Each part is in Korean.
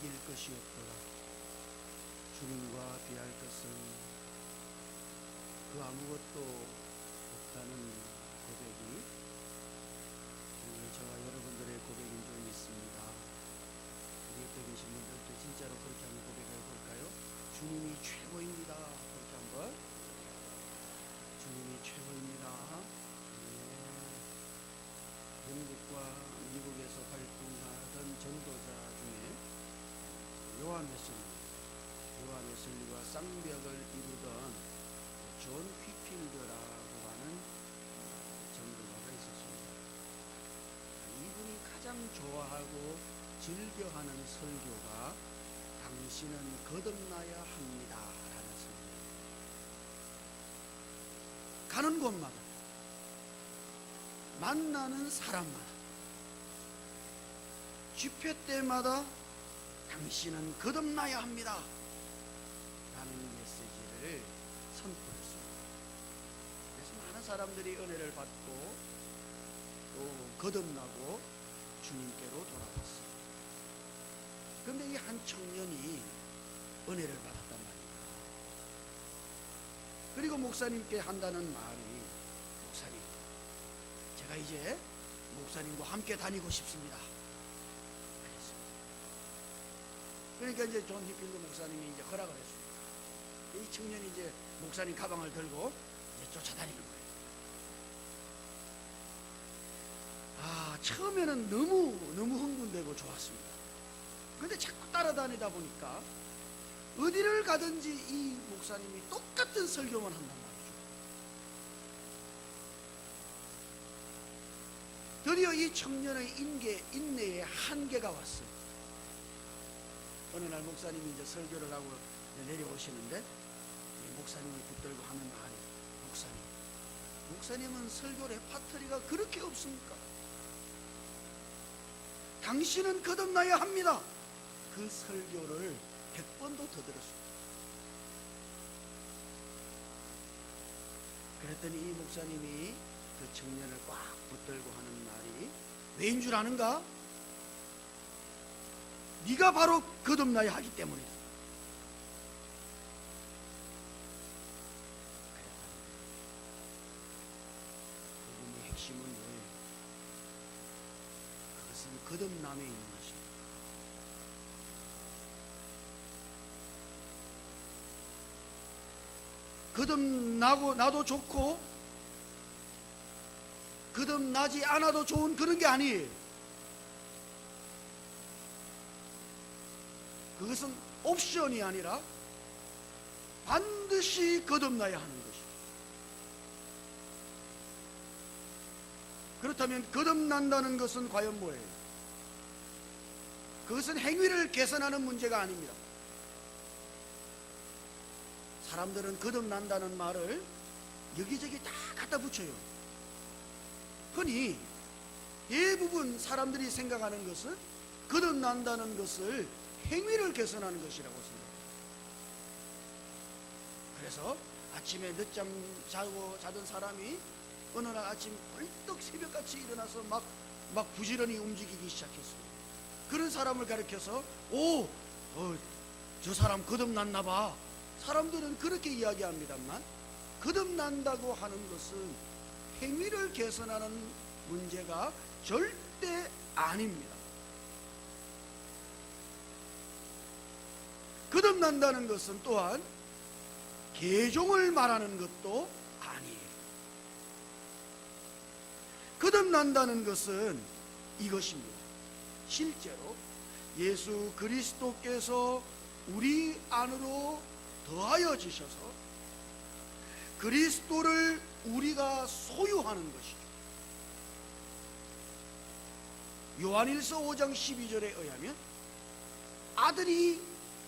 이길 것이 없도다. 주님과 비할 것은 그 아무것도 없다는 고백이 오늘 저와 여러분들의 고백인 줄 믿습니다. 우리 옆에 계신 분들도 진짜로 그렇게 한번 고백해 볼까요? 주님이 최고입니다. 그렇게 한번. 주님이 최고입니다. 영국과 미국에서 활동하던 전도자 중에 요한 웨슬리와 쌍벽을 이루던 존 휘필드라고 하는 전도자가 있었습니다. 이분이 가장 좋아하고 즐겨하는 설교가 당신은 거듭나야 합니다 라는 설교입니다. 가는 곳마다 만나는 사람마다 집회 때마다 당신은 거듭나야 합니다 라는 메시지를 선포했습니다. 그래서 많은 사람들이 은혜를 받고 또 거듭나고 주님께로 돌아왔어요. 그런데 이 한 청년이 은혜를 받았단 말입니다. 그리고 목사님께 한다는 말이, 목사님, 제가 이제 목사님과 함께 다니고 싶습니다. 그러니까 이제 존 휘필드 목사님이 이제 허락을 했습니다. 이 청년이 이제 목사님 가방을 들고 이제 쫓아다니는 거예요. 처음에는 너무 흥분되고 좋았습니다. 그런데 자꾸 따라다니다 보니까 어디를 가든지 이 목사님이 똑같은 설교만 한단 말이죠. 드디어 이 청년의 인내에 한계가 왔어요. 어느 날 목사님이 이제 설교를 하고 내려오시는데 목사님을 붙들고 하는 말이, 목사님은 설교 레파토리가 그렇게 없습니까? 당신은 거듭나야 합니다. 그 설교를 100번도 더 들었습니다. 그랬더니 이 목사님이 그 청년을 꽉 붙들고 하는 말이 왜인 줄 아는가? 네가 바로 거듭나야 하기 때문이다. 복음의 핵심은 뭐예요? 그것은 거듭남에 있는 것입니다. 거듭나고 나도 좋고 거듭나지 않아도 좋은 그런 게 아니에요. 그것은 옵션이 아니라 반드시 거듭나야 하는 것입니다. 그렇다면 거듭난다는 것은 과연 뭐예요? 그것은 행위를 개선하는 문제가 아닙니다. 사람들은 거듭난다는 말을 여기저기 다 갖다 붙여요. 흔히 대부분 사람들이 생각하는 것은 거듭난다는 것을 행위를 개선하는 것이라고 생각합니다. 그래서 아침에 늦잠 자던 사람이 어느 날 아침 벌떡 새벽같이 일어나서 막 부지런히 움직이기 시작했어요. 그런 사람을 가리켜서 저 사람 거듭났나 봐. 사람들은 그렇게 이야기합니다만 거듭난다고 하는 것은 행위를 개선하는 문제가 절대 아닙니다. 거듭난다는 것은 또한 개종을 말하는 것도 아니에요. 거듭난다는 것은 이것입니다. 실제로 예수 그리스도께서 우리 안으로 더하여 지셔서 그리스도를 우리가 소유하는 것이죠. 요한일서 5장 12절에 의하면 아들이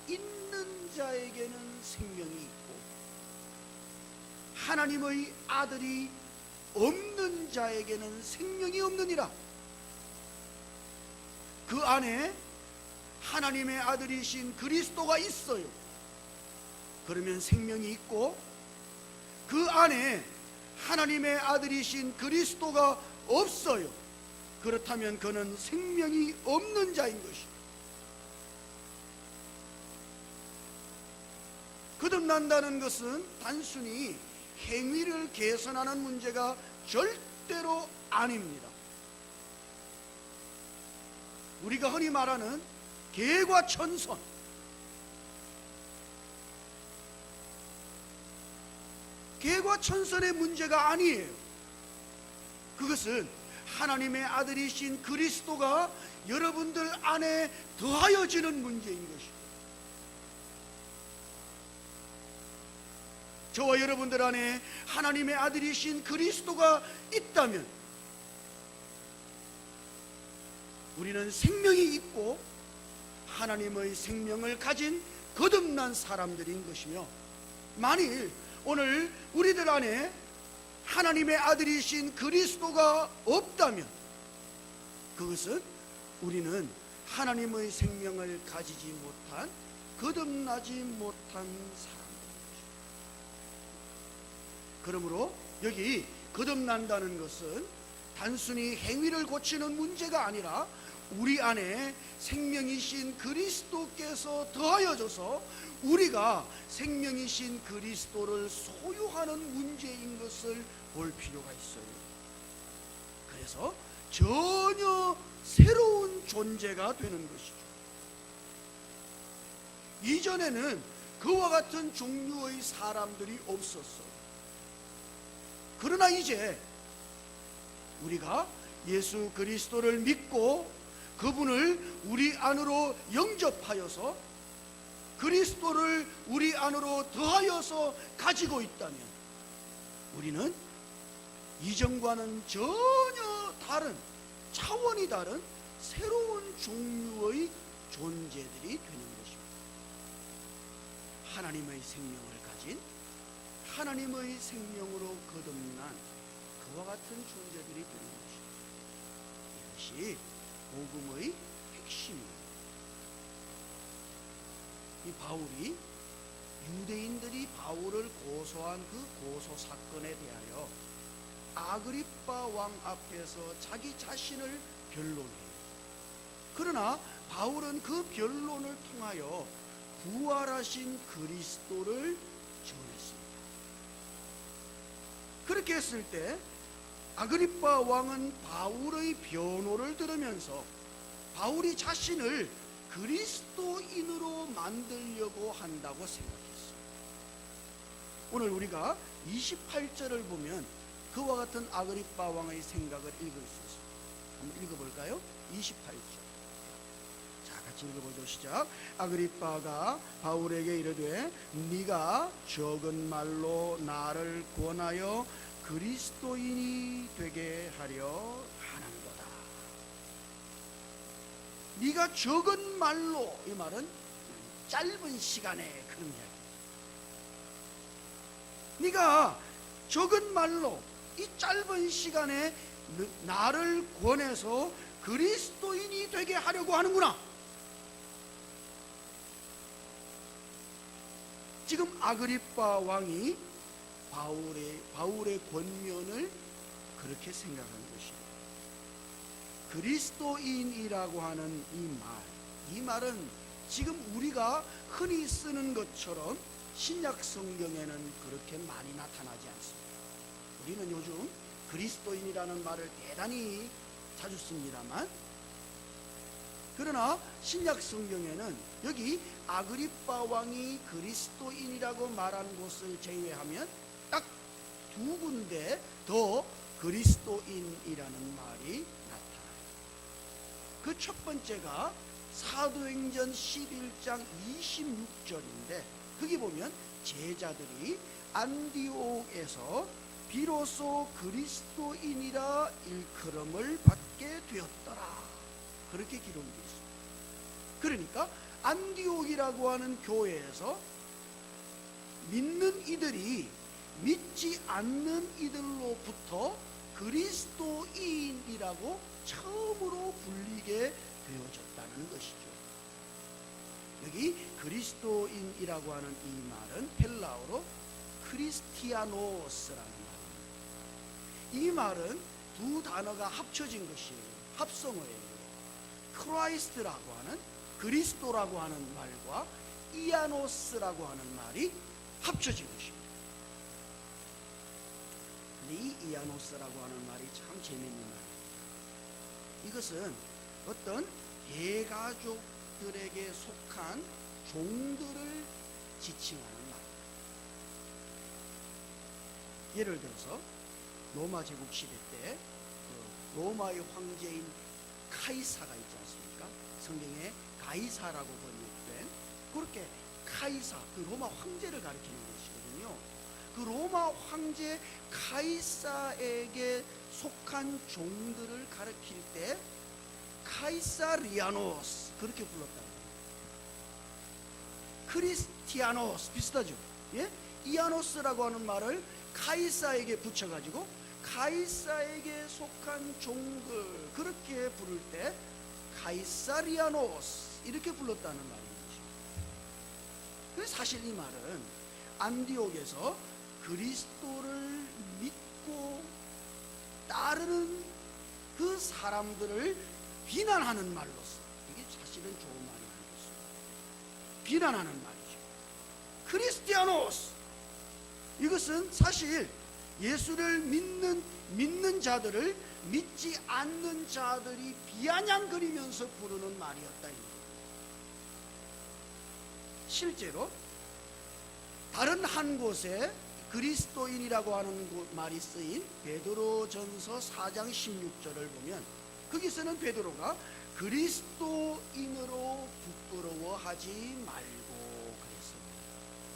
있는 자에게는 생명이 있고 하나님의 아들이 없는 자에게는 생명이 없느니라. 그 안에 하나님의 아들이신 그리스도가 있어요. 그러면 생명이 있고, 그 안에 하나님의 아들이신 그리스도가 없어요. 그렇다면 그는 생명이 없는 자인 것이죠. 거듭난다는 것은 단순히 행위를 개선하는 문제가 절대로 아닙니다. 우리가 흔히 말하는 개과천선, 개과천선의 문제가 아니에요. 그것은 하나님의 아들이신 그리스도가 여러분들 안에 더하여지는 문제인 것입니다. 저와 여러분들 안에 하나님의 아들이신 그리스도가 있다면 우리는 생명이 있고 하나님의 생명을 가진 거듭난 사람들인 것이며, 만일 오늘 우리들 안에 하나님의 아들이신 그리스도가 없다면 그것은 우리는 하나님의 생명을 가지지 못한, 거듭나지 못한 사람들입니다. 그러므로 여기 거듭난다는 것은 단순히 행위를 고치는 문제가 아니라 우리 안에 생명이신 그리스도께서 더하여져서 우리가 생명이신 그리스도를 소유하는 문제인 것을 볼 필요가 있어요. 그래서 전혀 새로운 존재가 되는 것이죠. 이전에는 그와 같은 종류의 사람들이 없었어요. 그러나 이제 우리가 예수 그리스도를 믿고 그분을 우리 안으로 영접하여서 그리스도를 우리 안으로 더하여서 가지고 있다면 우리는 이전과는 전혀 다른, 차원이 다른 새로운 종류의 존재들이 되는 것입니다. 하나님의 생명을 가진, 하나님의 생명으로 거듭난 그와 같은 존재들이 되는 것입니다. 이것이 복음의 핵심입니다. 이 바울이, 유대인들이 바울을 고소한 그 고소 사건에 대하여 아그리빠 왕 앞에서 자기 자신을 변론해요. 그러나 바울은 그 변론을 통하여 부활하신 그리스도를 전했습니다. 그렇게 했을 때 아그리빠 왕은 바울의 변호를 들으면서 바울이 자신을 그리스도인으로 만들려고 한다고 생각했어요. 오늘 우리가 28절을 보면 그와 같은 아그리빠 왕의 생각을 읽을 수 있습니다. 한번 읽어볼까요? 28절. 자, 같이 읽어보죠. 시작. 아그리빠가 바울에게 이르되 네가 적은 말로 나를 권하여 그리스도인이 되게 하려 하는 거다. 네가 적은 말로, 이 말은 짧은 시간에 그런 이야기. 네가 적은 말로 이 짧은 시간에 나를 권해서 그리스도인이 되게 하려고 하는구나. 지금 아그리빠 왕이 바울의 권면을 그렇게 생각한 것입니다. 그리스도인이라고 하는 이 말은 지금 우리가 흔히 쓰는 것처럼 신약 성경에는 그렇게 많이 나타나지 않습니다. 우리는 요즘 그리스도인이라는 말을 대단히 자주 씁니다만, 그러나 신약 성경에는 여기 아그리빠 왕이 그리스도인이라고 말한 곳을 제외하면 딱 두 군데 더 그리스도인이라는 말이 나타나요. 그 첫 번째가 사도행전 11장 26절인데, 거기 보면 제자들이 안디옥에서 비로소 그리스도인이라 일컬음을 받게 되었더라, 그렇게 기록되어 있습니다. 그러니까 안디옥이라고 하는 교회에서 믿는 이들이 믿지 않는 이들로부터 그리스도인이라고 처음으로 불리게 되어졌다는 것이죠. 여기 그리스도인이라고 하는 이 말은 헬라어로 크리스티아노스라는 말입니다. 이 말은 두 단어가 합쳐진 것이에요. 합성어예요. 크라이스트라고 하는, 그리스도라고 하는 말과 이아노스라고 하는 말이 합쳐진 것입니다. 근데 이 이아노스라고 하는 말이 참 재미있는 말이에요. 이것은 어떤 대가족들에게 속한 종들을 지칭하는 말. 예를 들어서 로마 제국 시대 때 로마의 황제인 카이사가 있지 않습니까? 성경에 가이사라고 번역된, 그렇게 카이사, 그 로마 황제를 가리키는 것이거든요. 그 로마 황제 카이사에게 속한 종들을 가리킬 때 카이사리아노스 그렇게 불렀다. 크리스티아노스 비슷하죠? 예? 이아노스라고 하는 말을 카이사에게 붙여가지고 카이사에게 속한 종들 그렇게 부를 때 카이사리아노스 이렇게 불렀다는 말인 것입니다. 그래서 사실 이 말은 안디옥에서 그리스도를 믿고 따르는 그 사람들을 비난하는 말로서, 이게 사실은 좋은 말이 아니겠습니다. 비난하는 말이죠. 크리스티아노스, 이것은 사실 예수를 믿는 자들을 믿지 않는 자들이 비아냥거리면서 부르는 말이었다. 실제로 다른 한 곳에 그리스도인이라고 하는 말이 쓰인 베드로전서 4장 16절을 보면 거기서는 베드로가 그리스도인으로 부끄러워하지 말고 그랬습니다.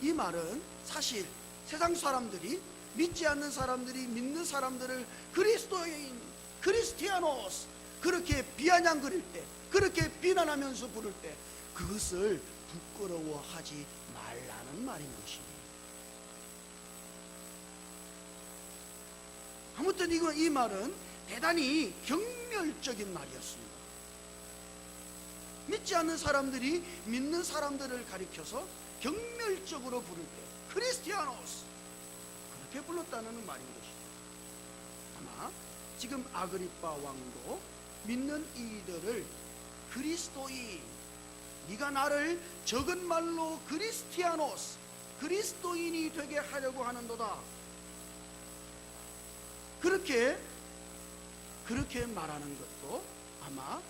이 말은 사실 세상 사람들이, 믿지 않는 사람들이 믿는 사람들을 그리스도인, 크리스티아노스 그렇게 비아냥거릴 때, 그렇게 비난하면서 부를 때 그것을 부끄러워하지 말라는 말인 것입니다. 아무튼 이 말은 대단히 경멸적인 말이었습니다. 믿지 않는 사람들이 믿는 사람들을 가리켜서 경멸적으로 부를 때 크리스티아노스 그렇게 불렀다는 말인 것입니다. 아마 지금 아그리빠 왕도 믿는 이들을 그리스도인, 네가 나를 적은 말로 크리스티아노스, 그리스도인이 되게 하려고 하는도다, 그렇게 말하는 것도 아마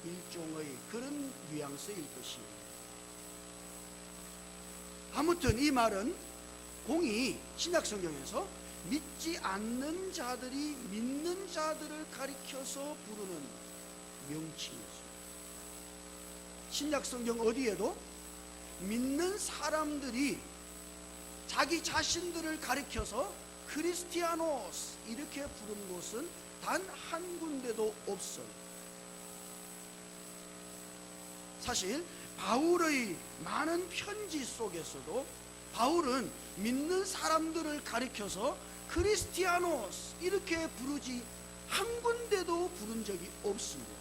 일종의 그런 뉘앙스일 것입니다. 아무튼 이 말은 공이 신약성경에서 믿지 않는 자들이 믿는 자들을 가리켜서 부르는 명칭이었습니다. 신약성경 어디에도 믿는 사람들이 자기 자신들을 가리켜서 크리스티아노스 이렇게 부른 곳은 단 한 군데도 없어요. 사실 바울의 많은 편지 속에서도 바울은 믿는 사람들을 가리켜서 크리스티아노스 이렇게 부르지 한 군데도 부른 적이 없습니다.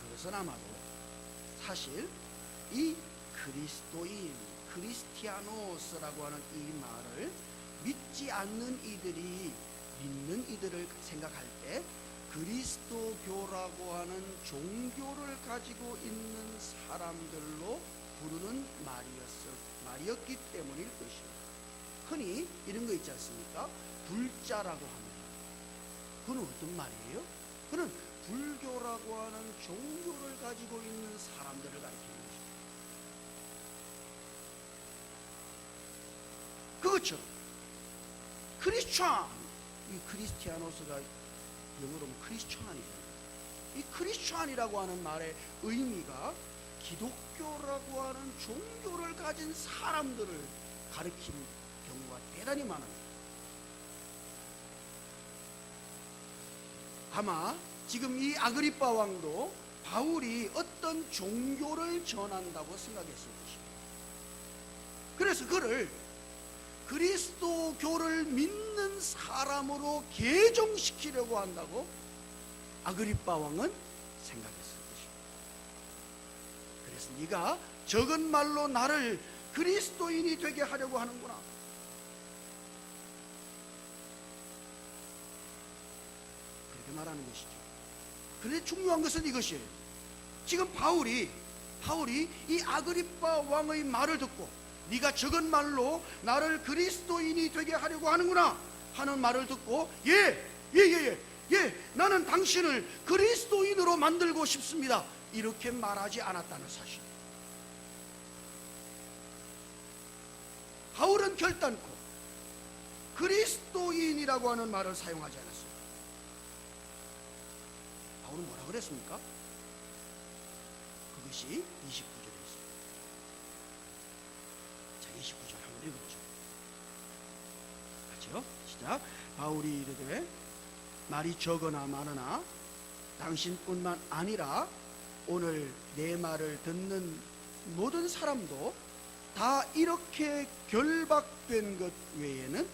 그것은 아마도 사실 이 그리스도인, 크리스티아노스라고 하는 이 말을 믿지 않는 이들이 믿는 이들을 생각할 때 그리스도교라고 하는 종교를 가지고 있는 사람들로 부르는 말이었기 때문일 것입니다. 흔히 이런 거 있지 않습니까? 불자라고 합니다. 그건 어떤 말이에요? 그는 불교라고 하는 종교를 가지고 있는 사람들을 가리키는 것입니다. 그것처럼 크리스찬, 이 크리스티아노스가 영어로 크리스찬이잖아요. 이 크리스찬이라고 하는 말의 의미가 기독교라고 하는 종교를 가진 사람들을 가리키는 경우가 대단히 많아요. 아마 지금 이 아그리빠 왕도 바울이 어떤 종교를 전한다고 생각했을 것입니다. 그래서 그를 그리스도교를 믿는 사람으로 개종시키려고 한다고 아그리빠 왕은 생각했을 것입니다. 그래서 네가 적은 말로 나를 그리스도인이 되게 하려고 하는구나. 그렇게 말하는 것이죠. 그런데 중요한 것은 이것이에요. 지금 바울이 바울이 이 아그리빠 왕의 말을 듣고 네가 적은 말로 나를 그리스도인이 되게 하려고 하는구나 하는 말을 듣고 나는 당신을 그리스도인으로 만들고 싶습니다 이렇게 말하지 않았다는 사실. 바울은 결단코 그리스도인이라고 하는 말을 사용하지 않았습니다. 바울은 뭐라 그랬습니까? 그것이 29절에 있습니다. 자, 29절 한번 읽어보죠. 같이요. 시작. 바울이 이르되 말이 적거나 많으나 당신뿐만 아니라 오늘 내 말을 듣는 모든 사람도 다 이렇게 결박된 것 외에는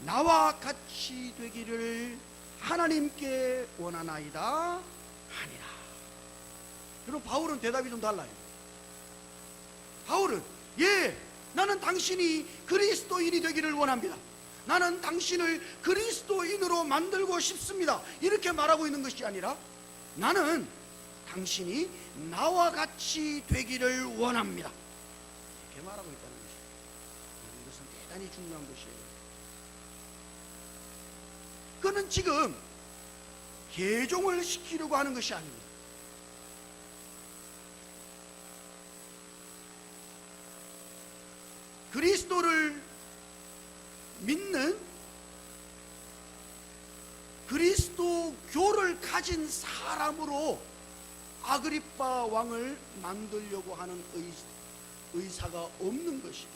나와 같이 되기를 하나님께 원하나이다 하니라. 그럼 바울은 대답이 좀 달라요. 바울은 나는 당신이 그리스도인이 되기를 원합니다. 나는 당신을 그리스도인으로 만들고 싶습니다 이렇게 말하고 있는 것이 아니라 나는 당신이 나와 같이 되기를 원합니다 이렇게 말하고 있다는 것입니다. 이것은 대단히 중요한 것이에요. 그는 지금 개종을 시키려고 하는 것이 아닙니다. 그리스도를 믿는 그리스도교를 가진 사람으로 아그리빠 왕을 만들려고 하는 의사가 없는 것이고,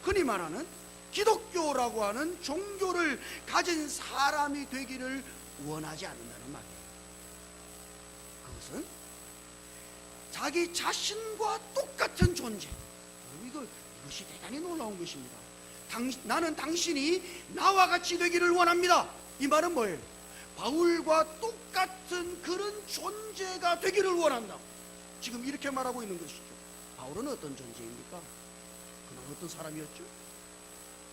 흔히 말하는 기독교라고 하는 종교를 가진 사람이 되기를 원하지 않는다는 말이에요. 그것은 자기 자신과 똑같은 존재, 이것이 대단히 놀라운 것입니다. 나는 당신이 나와 같이 되기를 원합니다. 이 말은 뭐예요? 바울과 똑같은 그런 존재가 되기를 원한다. 지금 이렇게 말하고 있는 것이죠. 바울은 어떤 존재입니까? 그는 어떤 사람이었죠?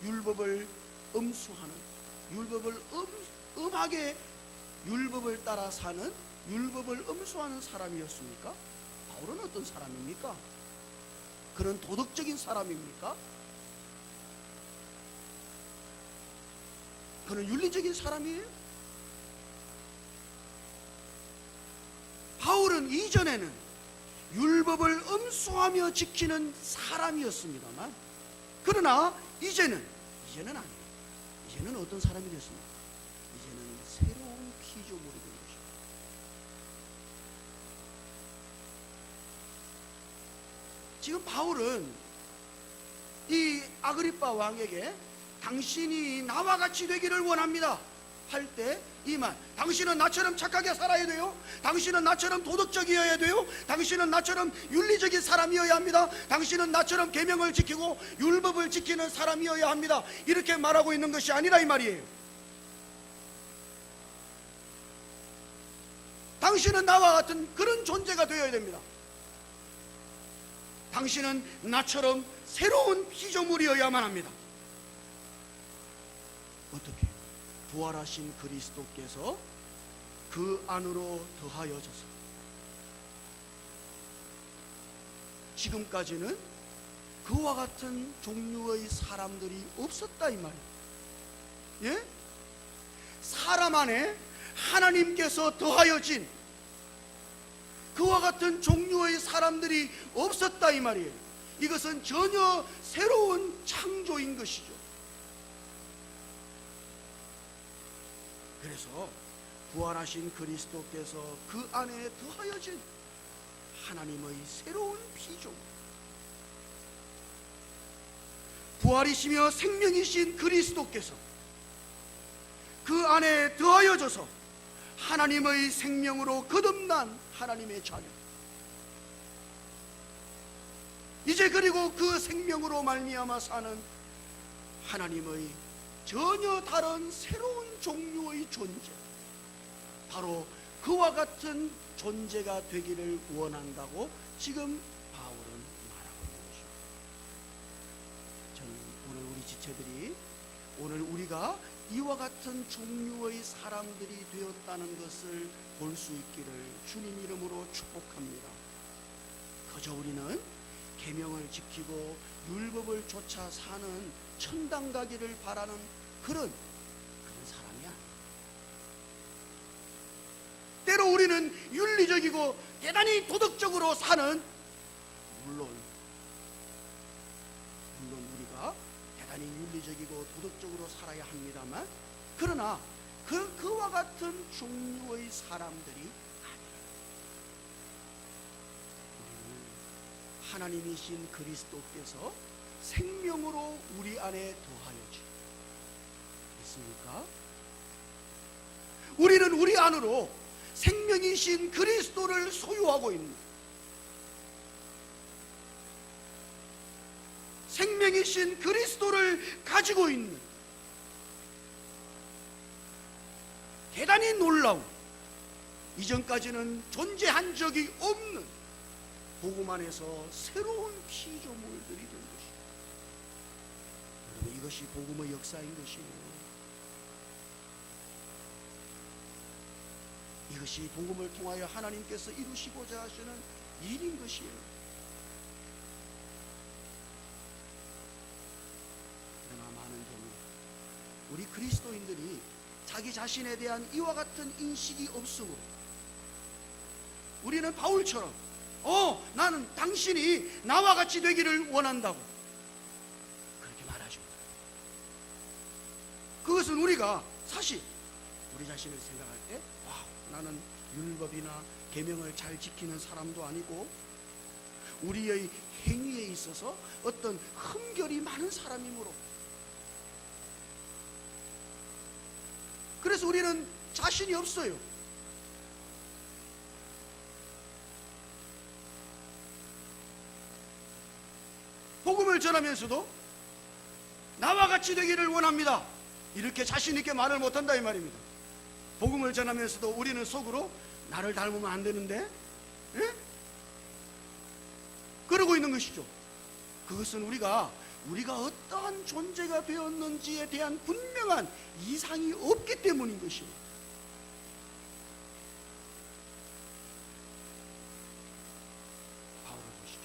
율법을 엄수하는, 율법을 엄하게 율법을 따라 사는, 율법을 엄수하는 사람이었습니까? 바울은 어떤 사람입니까? 그는 도덕적인 사람입니까? 그는 윤리적인 사람이에요? 바울은 이전에는 율법을 엄수하며 지키는 사람이었습니다만, 그러나 이제는 아니에요. 이제는 어떤 사람이 됐습니까? 이제는 새로운 피조물이 된 것입니다. 지금 바울은 이 아그리빠 왕에게 당신이 나와 같이 되기를 원합니다 할 때 이 말, 당신은 나처럼 착하게 살아야 돼요, 당신은 나처럼 도덕적이어야 돼요, 당신은 나처럼 윤리적인 사람이어야 합니다, 당신은 나처럼 계명을 지키고 율법을 지키는 사람이어야 합니다, 이렇게 말하고 있는 것이 아니라 이 말이에요. 당신은 나와 같은 그런 존재가 되어야 됩니다. 당신은 나처럼 새로운 피조물이어야만 합니다. 어떻게? 부활하신 그리스도께서 그 안으로 더하여져서 지금까지는 그와 같은 종류의 사람들이 없었다 이 말이에요. 예? 사람 안에 하나님께서 더하여진 그와 같은 종류의 사람들이 없었다 이 말이에요. 이것은 전혀 새로운 창조인 것이죠. 그래서 부활하신 그리스도께서 그 안에 더하여진 하나님의 새로운 피조물, 부활이시며 생명이신 그리스도께서 그 안에 더하여져서 하나님의 생명으로 거듭난 하나님의 자녀, 이제 그리고 그 생명으로 말미암아 사는 하나님의 전혀 다른 새로운 종류의 존재, 바로 그와 같은 존재가 되기를 원한다고 지금 바울은 말하고 있는 것입니다. 저는 오늘 우리 지체들이, 오늘 우리가 이와 같은 종류의 사람들이 되었다는 것을 볼 수 있기를 주님 이름으로 축복합니다. 그저 우리는 계명을 지키고 율법을 쫓아 사는 천당 가기를 바라는 그런 사람이 아니에요. 때로 우리는 윤리적이고 대단히 도덕적으로 사는, 물론 우리가 대단히 윤리적이고 도덕적으로 살아야 합니다만, 그러나 그와 같은 종류의 사람들이 아니라 우리는 하나님이신 그리스도께서 생명으로 우리 안에 더하여 주셨습니까? 우리는 우리 안으로 생명이신 그리스도를 소유하고 있는, 생명이신 그리스도를 가지고 있는 대단히 놀라운, 이전까지는 존재한 적이 없는 복음 안에서 새로운 피조물들이 된 것입니다. 여러분, 이것이 복음의 역사인 것이에요. 이것이 복음을 통하여 하나님께서 이루시고자 하시는 일인 것이에요. 그러나 많은 경우 우리 그리스도인들이 자기 자신에 대한 이와 같은 인식이 없으므로 우리는 바울처럼 나는 당신이 나와 같이 되기를 원한다고 그렇게 말하죠. 그것은 우리가 사실 우리 자신을 생각할 때 나는 율법이나 계명을 잘 지키는 사람도 아니고 우리의 행위에 있어서 어떤 흠결이 많은 사람이므로, 그래서 우리는 자신이 없어요. 복음을 전하면서도 나와 같이 되기를 원합니다, 이렇게 자신 있게 말을 못한다 이 말입니다. 복음을 전하면서도 우리는 속으로 나를 닮으면 안 되는데, 그러고 있는 것이죠. 그것은 우리가 어떠한 존재가 되었는지에 대한 분명한 이상이 없기 때문인 것이에요. 바울을 보시죠.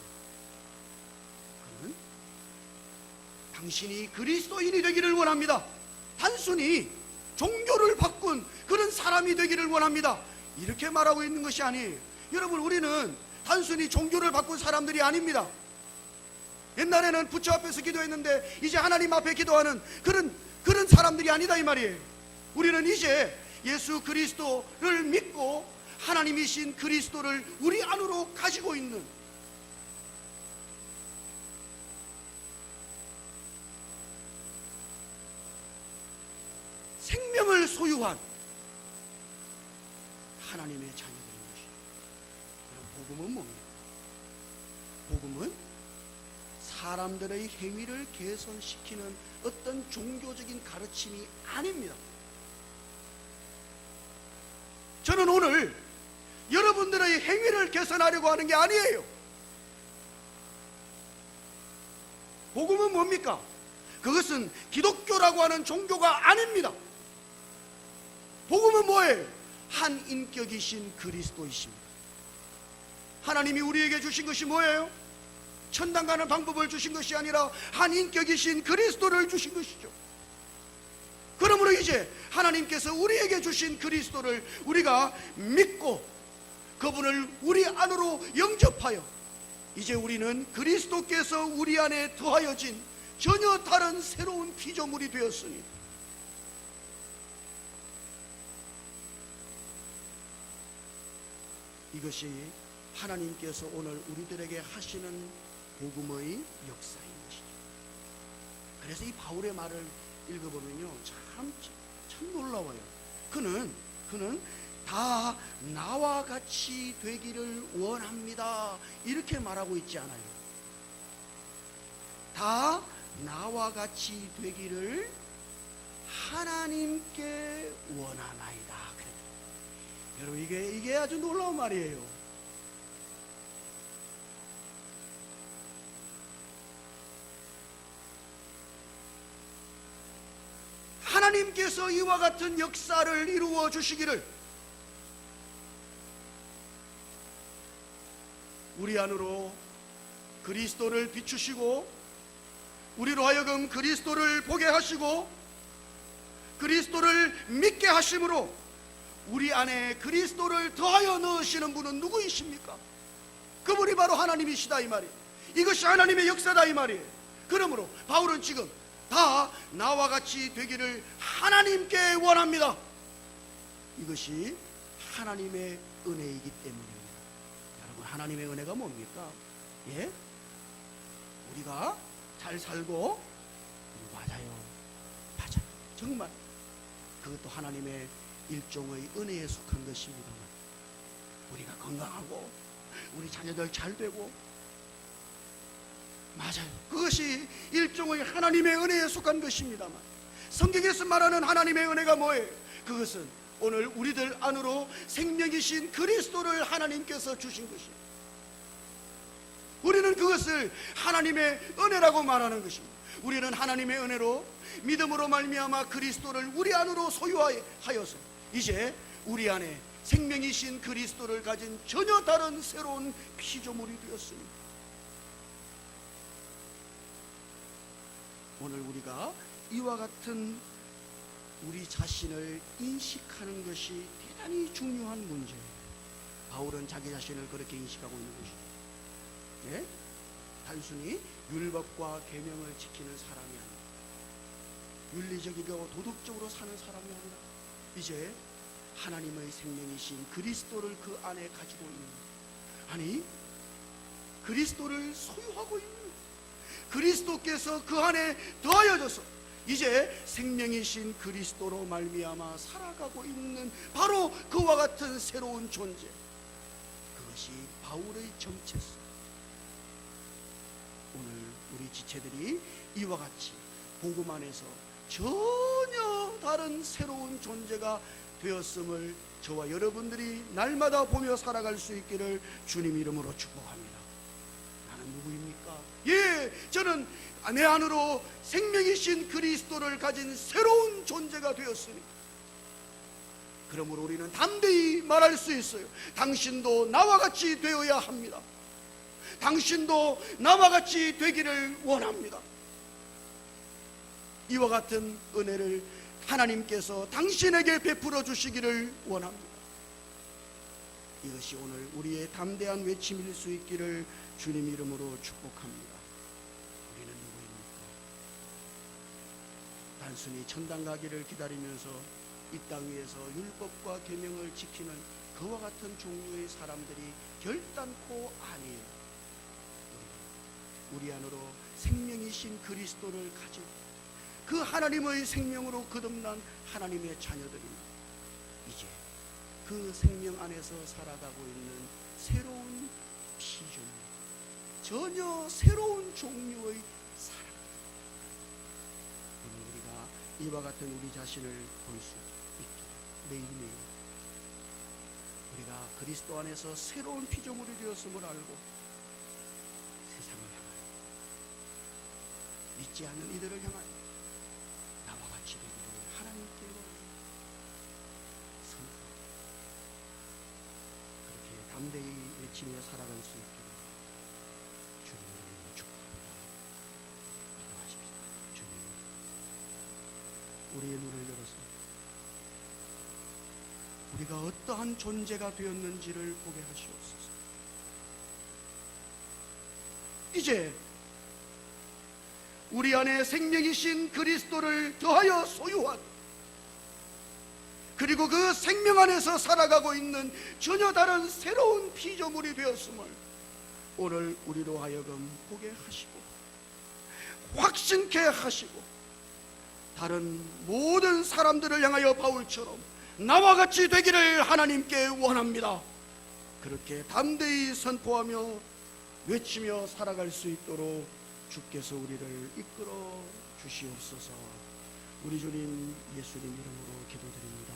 그는 당신이 그리스도인이 되기를 원합니다, 단순히 종교를 바꾼 그런 사람이 되기를 원합니다, 이렇게 말하고 있는 것이 아니에요. 여러분, 우리는 단순히 종교를 바꾼 사람들이 아닙니다. 옛날에는 부처 앞에서 기도했는데 이제 하나님 앞에 기도하는 그런 사람들이 아니다 이 말이에요. 우리는 이제 예수 그리스도를 믿고 하나님이신 그리스도를 우리 안으로 가지고 있는, 생명을 소유한 하나님의 자녀들인 것이에요. 복음은 뭡니까? 복음은 사람들의 행위를 개선시키는 어떤 종교적인 가르침이 아닙니다. 저는 오늘 여러분들의 행위를 개선하려고 하는 게 아니에요. 복음은 뭡니까? 그것은 기독교라고 하는 종교가 아닙니다. 복음은 뭐예요? 한 인격이신 그리스도이십니다. 하나님이 우리에게 주신 것이 뭐예요? 천당 가는 방법을 주신 것이 아니라 한 인격이신 그리스도를 주신 것이죠. 그러므로 이제 하나님께서 우리에게 주신 그리스도를 우리가 믿고 그분을 우리 안으로 영접하여 이제 우리는 그리스도께서 우리 안에 더하여진 전혀 다른 새로운 피조물이 되었으니, 이것이 하나님께서 오늘 우리들에게 하시는 복음의 역사인 것이죠. 그래서 이 바울의 말을 읽어보면요, 참 놀라워요. 그는 다 나와 같이 되기를 원합니다, 이렇게 말하고 있지 않아요. 다 나와 같이 되기를 하나님께 원하나이다. 여러분, 이게 아주 놀라운 말이에요. 하나님께서 이와 같은 역사를 이루어 주시기를 우리 안으로 그리스도를 비추시고 우리로 하여금 그리스도를 보게 하시고 그리스도를 믿게 하심으로 우리 안에 그리스도를 더하여 넣으시는 분은 누구이십니까? 그분이 바로 하나님이시다 이 말이에요. 이것이 하나님의 역사다 이 말이에요. 그러므로 바울은 지금 다 나와 같이 되기를 하나님께 원합니다. 이것이 하나님의 은혜이기 때문입니다. 여러분, 하나님의 은혜가 뭡니까? 예? 우리가 잘 살고, 맞아요, 정말 그것도 하나님의 일종의 은혜에 속한 것입니다만, 우리가 건강하고 우리 자녀들 잘 되고, 맞아요, 그것이 일종의 하나님의 은혜에 속한 것입니다만, 성경에서 말하는 하나님의 은혜가 뭐예요? 그것은 오늘 우리들 안으로 생명이신 그리스도를 하나님께서 주신 것이에요. 우리는 그것을 하나님의 은혜라고 말하는 것입니다. 우리는 하나님의 은혜로 믿음으로 말미암아 그리스도를 우리 안으로 소유하여서 이제 우리 안에 생명이신 그리스도를 가진 전혀 다른 새로운 피조물이 되었습니다. 오늘 우리가 이와 같은 우리 자신을 인식하는 것이 대단히 중요한 문제예요. 바울은 자기 자신을 그렇게 인식하고 있는 것이죠. 예? 단순히 율법과 계명을 지키는 사람이 아니라, 윤리적이고 도덕적으로 사는 사람이 아니라 이제 하나님의 생명이신 그리스도를 그 안에 가지고 있는, 아니 그리스도를 소유하고 있는, 그리스도께서 그 안에 더하여져서 이제 생명이신 그리스도로 말미암아 살아가고 있는 바로 그와 같은 새로운 존재, 그것이 바울의 정체성. 오늘 우리 지체들이 이와 같이 복음 안에서 전혀 다른 새로운 존재가 되었음을 저와 여러분들이 날마다 보며 살아갈 수 있기를 주님 이름으로 축복합니다. 나는 누구입니까? 예, 저는 내 안으로 생명이신 그리스도를 가진 새로운 존재가 되었습니다. 그러므로 우리는 담대히 말할 수 있어요. 당신도 나와 같이 되어야 합니다. 당신도 나와 같이 되기를 원합니다. 이와 같은 은혜를 하나님께서 당신에게 베풀어 주시기를 원합니다. 이것이 오늘 우리의 담대한 외침일 수 있기를 주님 이름으로 축복합니다. 우리는 누구입니까? 단순히 천당 가기를 기다리면서 이 땅 위에서 율법과 계명을 지키는 그와 같은 종류의 사람들이 결단코 아니에요. 우리 안으로 생명이신 그리스도를 가진 그 하나님의 생명으로 거듭난 하나님의 자녀들입니다. 이제 그 생명 안에서 살아가고 있는 새로운 피조물, 전혀 새로운 종류의 사람. 우리가 이와 같은 우리 자신을 볼 수 있기를 매일매일 우리가 그리스도 안에서 새로운 피조물이 되었음을 알고 세상을 향하여, 믿지 않는 이들을 향하여 나와 같이 되기를 하나님께 선포하고 그렇게 담대히 외치며 살아갈 수 있기를 주님 이름으로 축복합니다. 기도하십시다. 주님, 우리의 눈을 열어서 우리가 어떠한 존재가 되었는지를 보게 하시옵소서. 이제 우리 안에 생명이신 그리스도를 더하여 소유한, 그리고 그 생명 안에서 살아가고 있는 전혀 다른 새로운 피조물이 되었음을 오늘 우리로 하여금 보게 하시고 확신케 하시고, 다른 모든 사람들을 향하여 바울처럼 나와 같이 되기를 하나님께 원합니다. 그렇게 담대히 선포하며 외치며 살아갈 수 있도록 주께서 우리를 이끌어 주시옵소서. 우리 주님 예수님 이름으로 기도드립니다.